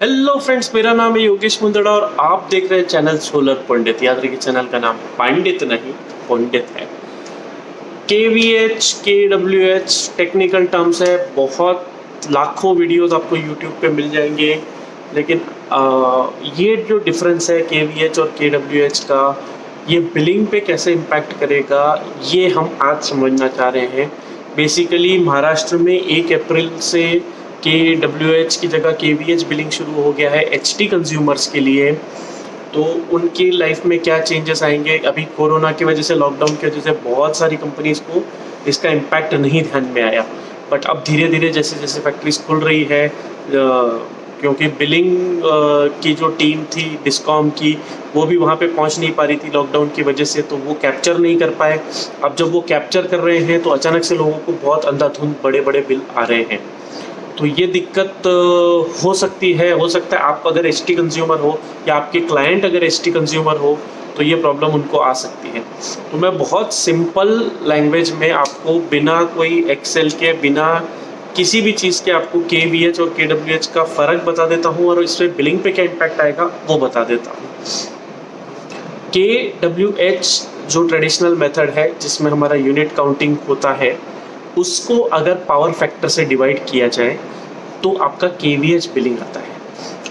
Hello friends, मेरा नाम है योगेश मुंदड़ा और आप देख रहे हैं चैनल सोलर पंडित। याद रखिए, चैनल का नाम पंडित नहीं पंडित है। KVH KWH टेक्निकल टर्म्स है। बहुत लाखों वीडियोस आपको यूट्यूब पे मिल जाएंगे, लेकिन ये जो डिफरेंस है KVH और KWH का, ये बिलिंग पे कैसे इम्पैक्ट करेगा, ये हम आज समझना चाह रहे हैं। बेसिकली महाराष्ट्र में 1 अप्रैल से KWH की जगह KVH बिलिंग शुरू हो गया है HT कंज्यूमर्स के लिए। तो उनकी लाइफ में क्या चेंजेस आएंगे? अभी कोरोना की वजह से, लॉकडाउन की वजह से बहुत सारी कंपनीज को इसका इम्पैक्ट नहीं ध्यान में आया, बट अब धीरे धीरे जैसे जैसे फैक्ट्रीज खुल रही है, क्योंकि बिलिंग की जो टीम थी डिस्कॉम की, वो भी वहाँ पे पहुँच नहीं पा रही थी लॉकडाउन की वजह से, तो वो कैप्चर नहीं कर पाए। अब जब वो कैप्चर कर रहे हैं तो अचानक से लोगों को बहुत अंधाधुंध बड़े बड़े बिल आ रहे हैं। तो ये दिक्कत हो सकती है। हो सकता है आप अगर HT कंज्यूमर हो या आपके क्लाइंट अगर HT कंज्यूमर हो तो ये प्रॉब्लम उनको आ सकती है। तो मैं बहुत सिंपल लैंग्वेज में आपको, बिना कोई एक्सेल के, बिना किसी भी चीज़ के, आपको KVH और KWH का फ़र्क बता देता हूँ और इससे बिलिंग पे क्या इम्पैक्ट आएगा वो बता देता हूँ। KWH जो ट्रेडिशनल मेथड है जिसमें हमारा यूनिट काउंटिंग होता है, उसको अगर पावर फैक्टर से डिवाइड किया जाए तो आपका KVH बिलिंग आता है।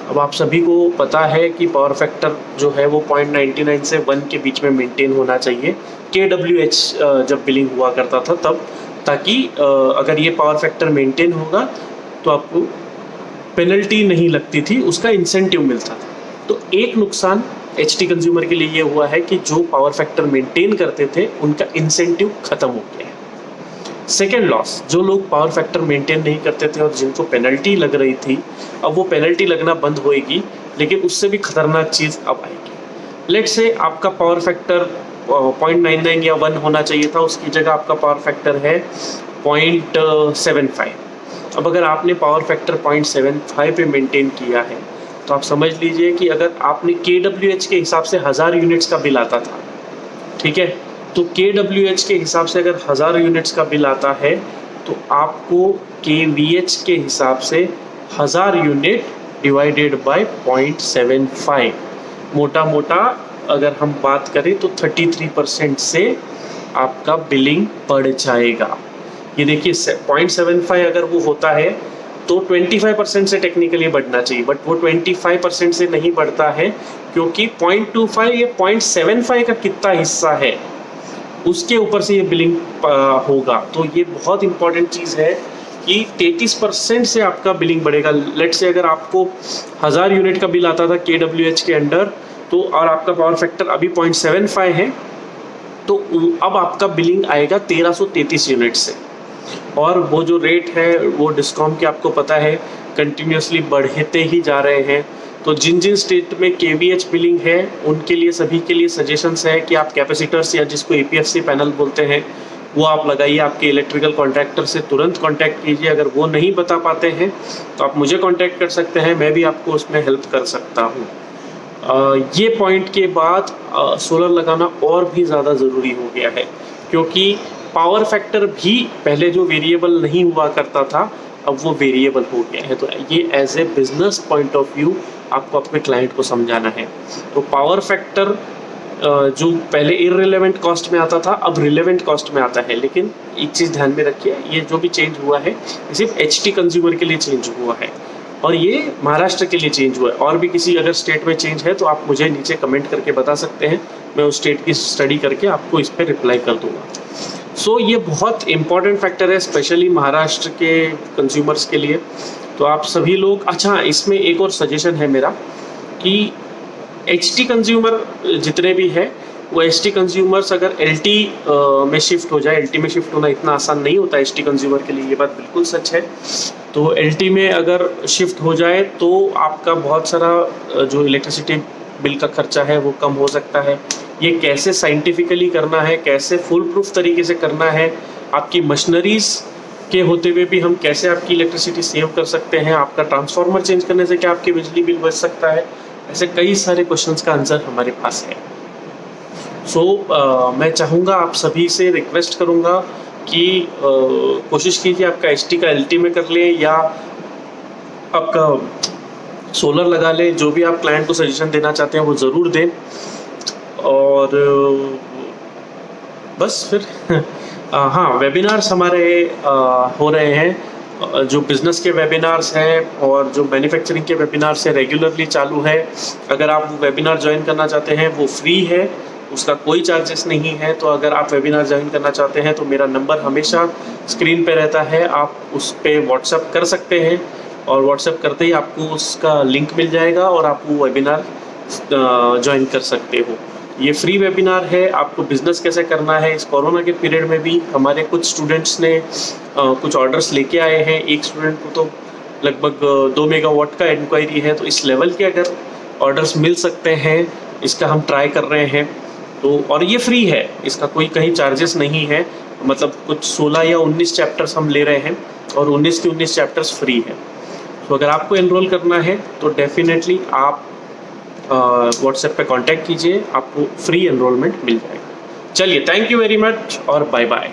अब आप सभी को पता है कि पावर फैक्टर जो है वो 0.99 से 1 के बीच में मेंटेन होना चाहिए। KWH जब बिलिंग हुआ करता था तब, ताकि अगर ये पावर फैक्टर मेंटेन होगा तो आपको पेनल्टी नहीं लगती थी, उसका इंसेंटिव मिलता था। तो एक नुकसान HT कंज्यूमर के लिए ये हुआ है कि जो पावर फैक्टर मेंटेन करते थे उनका इंसेंटिव खत्म हो गया है। सेकेंड लॉस, जो लोग पावर फैक्टर मेंटेन नहीं करते थे और जिनको पेनल्टी लग रही थी, अब वो पेनल्टी लगना बंद होएगी, लेकिन उससे भी खतरनाक चीज़ अब आएगी। लेट से आपका पावर फैक्टर 0.99 या 1 होना चाहिए था, उसकी जगह आपका पावर फैक्टर है 0.75। अब अगर आपने पावर फैक्टर 0.75 पे मेंटेन किया है तो आप समझ लीजिए कि अगर आपने KWH के हिसाब से 1000 यूनिट्स का बिल आता था, ठीक है, तो KWH के हिसाब से अगर 1000 यूनिट्स का बिल आता है तो आपको KVH के हिसाब से 1000 यूनिट डिवाइडेड बाय 0.75, मोटा मोटा अगर हम बात करें तो 33% से आपका बिलिंग बढ़ जाएगा। ये देखिए, 0.75 अगर वो होता है तो 25% से टेक्निकली बढ़ना चाहिए, बट वो 25% से नहीं बढ़ता है, क्योंकि 0.25 या 0.75 का कितना हिस्सा है उसके ऊपर से ये बिलिंग होगा। तो ये बहुत इंपॉर्टेंट चीज़ है कि 33% से आपका बिलिंग बढ़ेगा। लेट से अगर आपको 1000 यूनिट का बिल आता था KWH के अंडर, तो और आपका पावर फैक्टर अभी 0.75 है, तो अब आपका बिलिंग आएगा 1333 यूनिट से। और वो जो रेट है वो डिस्कॉम के आपको पता है कंटिन्यूसली बढ़ते ही जा रहे हैं। तो जिन जिन स्टेट में KVH बिलिंग है उनके लिए, सभी के लिए सजेशंस है कि आप कैपेसिटर्स या जिसको APFC पैनल बोलते हैं वो आप लगाइए। आपके इलेक्ट्रिकल कॉन्ट्रैक्टर से तुरंत कांटेक्ट कीजिए। अगर वो नहीं बता पाते हैं तो आप मुझे कांटेक्ट कर सकते हैं, मैं भी आपको उसमें हेल्प कर सकता हूँ। ये पॉइंट के बाद सोलर लगाना और भी ज़्यादा ज़रूरी हो गया है, क्योंकि पावर फैक्टर भी पहले जो वेरिएबल नहीं हुआ करता था अब वो वेरिएबल हो गया है। तो ये as a business point of view आपको अपने क्लाइंट को समझाना है। तो पावर फैक्टर जो पहले इररिलेवेंट कॉस्ट में आता था अब रिलेवेंट कॉस्ट में आता है। लेकिन एक चीज़ ध्यान में रखिए, ये जो भी चेंज हुआ है ये सिर्फ HT कंज्यूमर के लिए चेंज हुआ है और ये महाराष्ट्र के लिए चेंज हुआ है। और भी किसी अगर स्टेट में चेंज है तो आप मुझे नीचे कमेंट करके बता सकते हैं, मैं उस स्टेट की स्टडी करके आपको इस पर रिप्लाई कर दूँगा। सो ये बहुत इम्पॉर्टेंट फैक्टर है, स्पेशली महाराष्ट्र के कंज्यूमर्स के लिए। तो आप सभी लोग, अच्छा इसमें एक और सजेशन है मेरा कि HT कंज्यूमर जितने भी हैं वो HT कंज्यूमर्स अगर LT में शिफ्ट हो जाए, LT में शिफ्ट होना इतना आसान नहीं होता HT कंज्यूमर के लिए, ये बात बिल्कुल सच है। तो LT में अगर शिफ्ट हो जाए तो आपका बहुत सारा जो इलेक्ट्रिसिटी बिल का खर्चा है वो कम हो सकता है। ये कैसे साइंटिफिकली करना है, कैसे फुल प्रूफ तरीके से करना है, आपकी मशीनरीज के होते हुए भी हम कैसे आपकी इलेक्ट्रिसिटी सेव कर सकते हैं, आपका ट्रांसफार्मर चेंज करने से क्या आपकी बिजली बिल बच सकता है, ऐसे कई सारे क्वेश्चंस का आंसर हमारे पास है। मैं चाहूँगा, आप सभी से रिक्वेस्ट करूँगा कि कोशिश कीजिए आपका HT का LT में कर लें या आपका सोलर लगा ले, जो भी आप क्लाइंट को सजेशन देना चाहते हैं वो ज़रूर दें। और बस फिर हाँ, वेबिनार्स हमारे हो रहे हैं, जो बिज़नेस के वेबिनार्स हैं और जो मैन्युफैक्चरिंग के वेबिनार्स हैं रेगुलरली चालू है। अगर आप वो वेबिनार ज्वाइन करना चाहते हैं वो फ्री है, उसका कोई चार्जेस नहीं है। तो अगर आप वेबिनार ज्वाइन करना चाहते हैं तो मेरा नंबर हमेशा स्क्रीन पे रहता है, आप उस पर व्हाट्सअप कर सकते हैं और व्हाट्सअप करते ही आपको उसका लिंक मिल जाएगा और आप वो वेबिनार ज्वाइन कर सकते हो। ये फ्री वेबिनार है। आपको बिज़नेस कैसे करना है, इस कोरोना के पीरियड में भी हमारे कुछ स्टूडेंट्स ने कुछ ऑर्डर्स लेके आए हैं। एक स्टूडेंट को तो लगभग 2 मेगावाट का इंक्वायरी है, तो इस लेवल के अगर ऑर्डर्स मिल सकते हैं, इसका हम ट्राई कर रहे हैं। तो और ये फ्री है, इसका कोई कहीं चार्जेस नहीं है। मतलब कुछ 16 या 19 चैप्टर्स हम ले रहे हैं और 19 के 19 चैप्टर्स फ्री है। तो अगर आपको एनरोल करना है तो डेफिनेटली आप व्हाट्सएप पे कांटेक्ट कीजिए, आपको फ्री एनरोलमेंट मिल जाएगा। चलिए, थैंक यू वेरी मच और बाय बाय।